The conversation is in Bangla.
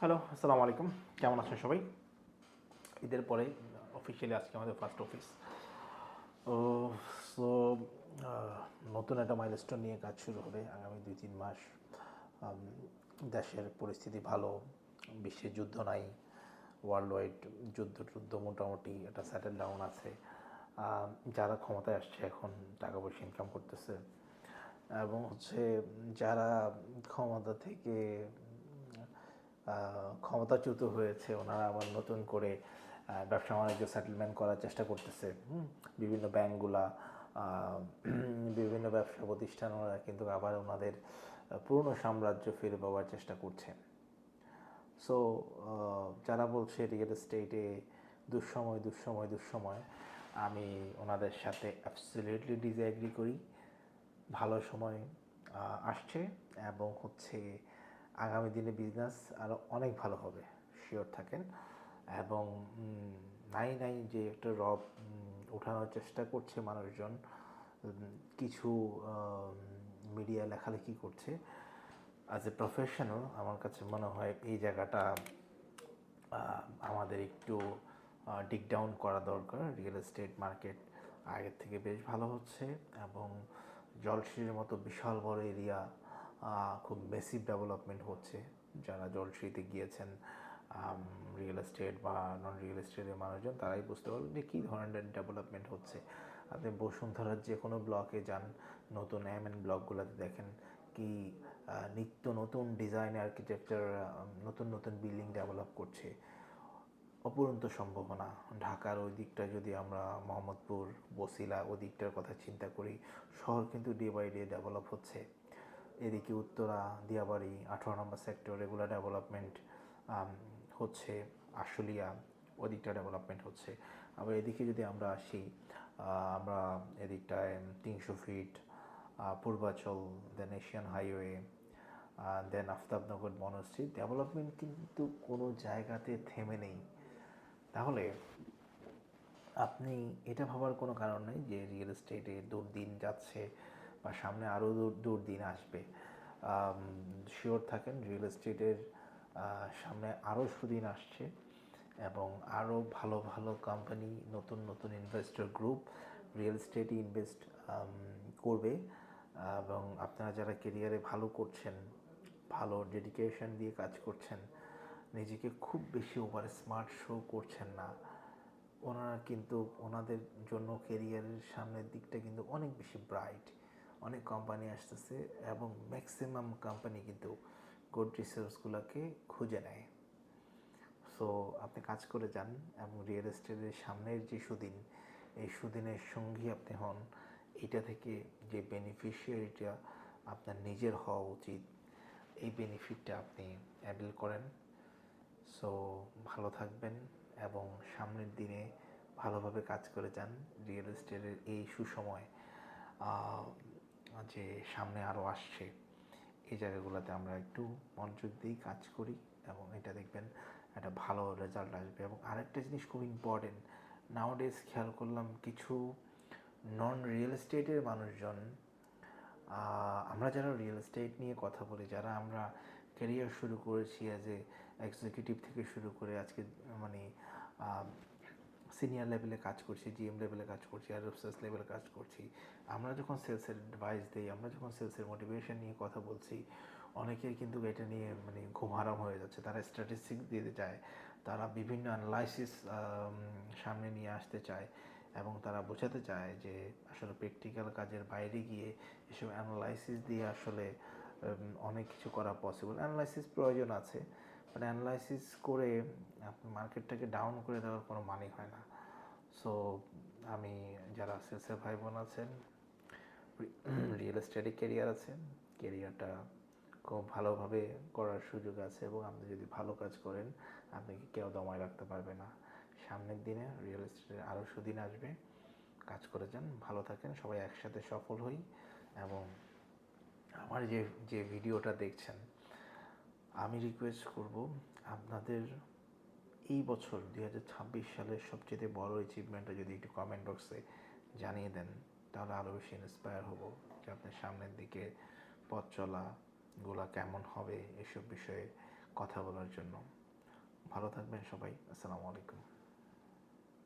হ্যালো, আসসালামু আলাইকুম। কেমন আছেন সবাই? ঈদের পরে অফিসিয়ালি আজকে আমাদের ফার্স্ট অফিস। ও সো আ নতুন একটা মাইলস্টোন নিয়ে কাজ শুরু হবে আগামী ২-৩ মাস। আম দেশের পরিস্থিতি ভালো, বিশ্বে যুদ্ধ নাই, ওয়ার্ল্ড ওয়াইড যুদ্ধ-টুদ্ধ মোটামুটি একটা সেটেল ডাউন আছে। আ যারা ক্ষমতায় আসছে এখন টাকা-পয়সা ইনকাম করতেছে এবং যারা ক্ষমতা থেকে ক্ষমতাচ্যুত হয়েছে ওনারা আবার নতুন করে ব্যবসা বাণিজ্য সেটেলমেন্ট করার চেষ্টা করতেছে। বিভিন্ন ব্যাংকগুলা বিভিন্ন ব্যবসা প্রতিষ্ঠান ওরা কিন্তু আবার ওনাদের পুরনো সাম্রাজ্য ফিরে পাওয়ার চেষ্টা করছে। সো যারা বলছে রিয়েল এস্টেটে দুঃসময় আমি ওনাদের সাথে অ্যাবসলিউটলি ডিসএগ্রি করি। ভালো সময় আসছে এবং আগামী দিনে বিজনেস আরও অনেক ভালো হবে, শিওর থাকেন। এবং নাই যে একটা রব ওঠানোর চেষ্টা করছে মানুষজন, কিছু মিডিয়া লেখালেখি করছে। অ্যাজ এ প্রফেশনাল আমার কাছে মনে হয় এই জায়গাটা আমাদের একটু ডিগ ডাউন করা দরকার। রিয়েল এস্টেট মার্কেট আগের থেকে বেশ ভালো হচ্ছে এবং জলশ্রীর মতো বিশাল বড় এরিয়া খুব মেসিভ ডেভেলপমেন্ট হচ্ছে। যারা জলশ্রীতে গিয়েছেন রিয়েল এস্টেট বা নন রিয়েল এস্টেটের মানুষজন তারাই বুঝতে পারবেন যে কী ধরনের ডেভেলপমেন্ট হচ্ছে। আপনি বসুন্ধরার যে কোনো ব্লকে যান, নতুন ব্লকগুলোতে দেখেন কি নিত্য নতুন ডিজাইন আর্কিটেকচার, নতুন বিল্ডিং ডেভেলপ করছে। অপরন্ত সম্ভাবনা। ঢাকার ওই দিকটা যদি আমরা মোহাম্মদপুর, বছিলা ওই দিকটার কথা চিন্তা করি, শহর কিন্তু ডে বাই ডে ডেভেলপ হচ্ছে। এদিকে উত্তরা, দিয়াবাড়ি, 18 নম্বর সেক্টর এগুলো ডেভেলপমেন্ট হচ্ছে। আশুলিয়া ওদিকটা ডেভেলপমেন্ট হচ্ছে। আবার এদিকে যদি আমরা আসি, আমরা এদিকটায় 300 ফিট, পূর্বাচল, দেন এশিয়ান হাইওয়ে, দেন আফতাবনগর, বনশ্রী, ডেভেলপমেন্ট কিন্তু কোনো জায়গাতে থেমে নেই। তাহলে আপনি এটা ভাবার কোনো কারণ নেই যে রিয়েল এস্টেটে দুর্দিন যাচ্ছে বা সামনে আরও দুর্দিন আসবে। শিওর থাকেন রিয়েল এস্টেটের সামনে আরও সুদিন আসছে এবং আরও ভালো ভালো কোম্পানি, নতুন ইনভেস্টর গ্রুপ রিয়েল এস্টেটে ইনভেস্ট করবে। এবং আপনারা যারা কেরিয়ারে ভালো করছেন, ভালো ডেডিকেশন দিয়ে কাজ করছেন, নিজেকে খুব বেশি ওভার স্মার্ট শো করছেন না, ওনারা কিন্তু ওনাদের জন্য কেরিয়ারের সামনের দিকটা কিন্তু অনেক বেশি ব্রাইট। অনেক কোম্পানি আসতেছে এবং ম্যাক্সিমাম কোম্পানি কিন্তু গুড রিসোর্সগুলোকে খুঁজে নেয়। সো আপনি কাজ করে যান এবং রিয়েল এস্টেটের সামনের যে সুদিন, এই সুদিনের সঙ্গী আপনি হন। এটা থেকে যে বেনিফিশিয়ারিটা আপনার নিজের হওয়া উচিত, এই বেনিফিটটা আপনি অ্যাভেল করেন। সো ভালো থাকবেন এবং সামনের দিনে ভালোভাবে কাজ করে যান। রিয়েল এস্টেটের এই সুসময় যে সামনে আরও আসছে, এই জায়গাগুলোতে আমরা একটু মনোযোগ দিয়েই কাজ করি এবং এটা দেখবেন একটা ভালো রেজাল্ট আসবে। এবং আরেকটা জিনিস খুব ইম্পর্টেন্ট, নাওডেজ খেয়াল করলাম কিছু নন রিয়েল এস্টেটের মানুষজন, আমরা যারা রিয়েল এস্টেট নিয়ে কথা বলি, যারা আমরা ক্যারিয়ার শুরু করেছি অ্যাজ এ এক্সিকিউটিভ থেকে শুরু করে আজকে মানে সিনিয়র লেভেলে কাজ করছি, জিএম লেভেলে কাজ করছি, আর সেলস লেভেলে কাজ করছি, আমরা যখন সেলসের অ্যাডভাইস দিই, আমরা যখন সেলসের মোটিভেশন নিয়ে কথা বলছি, অনেকের কিন্তু এটা নিয়ে মানে ঘুম হারাম হয়ে যাচ্ছে। তারা স্ট্যাটিস্টিক্স দিতে চায়, তারা বিভিন্ন অ্যানালাইসিস সামনে নিয়ে আসতে চায় এবং তারা বোঝাতে চায় যে আসলে প্র্যাকটিক্যাল কাজের বাইরে গিয়ে এসব অ্যানালাইসিস দিয়ে আসলে অনেক কিছু করা পসিবল। অ্যানালাইসিস প্রয়োজন আছে, বাট অ্যানালাইসিস করে আপনি মার্কেটটাকে ডাউন করে দেওয়ার কোনো মানে হয় না। সো আমি যারা সেলসের ভাই বোন আছেন, রিয়েল এস্টেটে কেরিয়ার আছেন, কেরিয়ারটা খুব ভালোভাবে করার সুযোগ আছে এবং আপনি যদি ভালো কাজ করেন আপনাকে কেউ দমায় রাখতে পারবে না। সামনের দিনে রিয়েল এস্টেটের আরও সুদিন আসবে। কাজ করে যান, ভালো থাকেন, সবাই একসাথে সফল হই। এবং আমার যে ভিডিওটা দেখছেন, আমি রিকোয়েস্ট করব আপনাদের এই বছর 2026 সালের সবচেয়ে বড় অ্যাচিভমেন্টটা যদি একটু কমেন্ট বক্সে জানিয়ে দেন, তাহলে আরও বেশি ইন্সপায়ার হব যে আপনার সামনের দিকে পথ চলাগুলা কেমন হবে এসব বিষয়ে কথা বলার জন্য। ভালো থাকবেন সবাই। আসসালামু আলাইকুম।